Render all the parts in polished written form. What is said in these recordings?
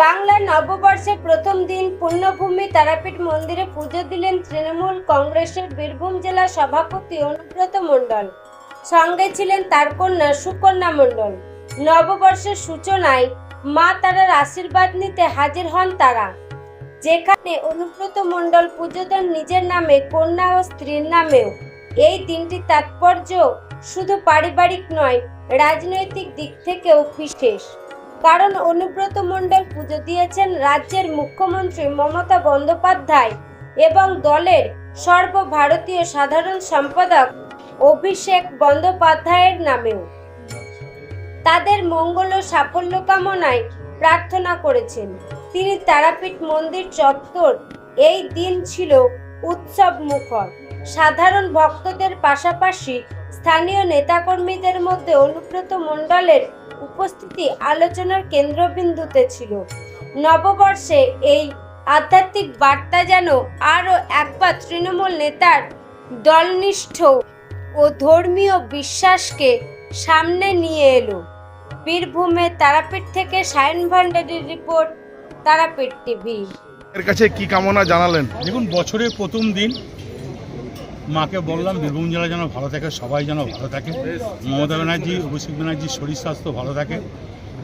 বাংলা নববর্ষের প্রথম দিন পুণ্যভূমি তারাপীঠ মন্দিরে পুজো দিলেন তৃণমূল কংগ্রেসের বীরভূম জেলা সভাপতি অনুব্রত মণ্ডল। সঙ্গে ছিলেন তার কন্যা সুকন্যা মণ্ডল। নববর্ষের সূচনায় মা তারার আশীর্বাদ নিতে হাজির হন তারা, যেখানে অনুব্রত মণ্ডল পুজো দেন নিজের নামে, কন্যা ও স্ত্রীর নামেও। এই দিনটির তাৎপর্য শুধু পারিবারিক নয়, রাজনৈতিক দিক থেকেও বিশেষ। কারণ অনুব্রত মণ্ডল পুজো দিয়েছেন রাজ্যের মুখ্যমন্ত্রী মমতা বন্দ্যোপাধ্যায় এবং দলের সর্বভারতীয় সাধারণ সম্পাদক অভিষেক বন্দ্যোপাধ্যায়ের নামেও। তাদের মঙ্গল ও সাফল্য কামনায় প্রার্থনা করেছেন তিনি। তারাপীঠ মন্দির চত্বর এই দিন ছিল উৎসব মুখর। সাধারণ ভক্তদের পাশাপাশি স্থানীয় নেতাকর্মীদের মধ্যে অনুব্রত মণ্ডলের উপস্থিতি আলোচনার কেন্দ্রবিন্দুতে ছিল। নববর্ষে এই আধ্যাত্মিক বার্তা যেন আরও একবার তৃণমূল নেতার দলনিষ্ঠ ও ধর্মীয় বিশ্বাসকে সামনে নিয়ে এলো। বীরভূমের তারাপীঠ থেকে সায়ন ভান্ডারীর রিপোর্ট, তারাপীঠ টিভি। এর কাছে কি কামনা জানালেন? দেখুন, বছরের প্রথম দিন মাকে বললাম বীরভূম জেলা যেন ভালো থাকে, সবাই যেন ভালো থাকে, মমতা ব্যানার্জি, অভিষেক ব্যানার্জির শরীর স্বাস্থ্য ভালো থাকে,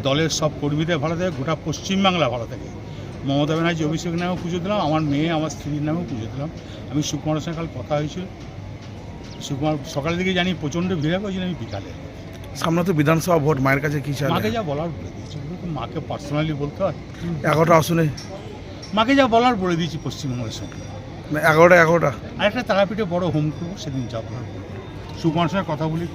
দলের সব কর্মীদের ভালো থাকে, গোটা পশ্চিমবাংলা ভালো থাকে। মমতা ব্যানার্জি, অভিষেক নামেও পুজো দিলাম, আমার মেয়ে আমার স্ত্রীর নামেও পুজো দিলাম। আমি সুকুমারের সঙ্গে কাল কথা হয়েছিল, সুকুমার সকালের দিকে জানি প্রচণ্ড ভিড় হয়েছিল, আমি বিকালে। সামনে তো বিধানসভা ভোট, মায়ের কাছে কি চাই? মাকে যা বলার বলে দিয়েছি, মাকে পার্সোনালি বলতে হয়। 11টা আসনে মাকে যা বলার বলে দিয়েছি পশ্চিমবঙ্গের সঙ্গে। 11টা আর একটা তারাপীঠে বড় হোম করবো, সেদিন যা বলার বলবো। সুকুমারের সঙ্গে কথা বলি।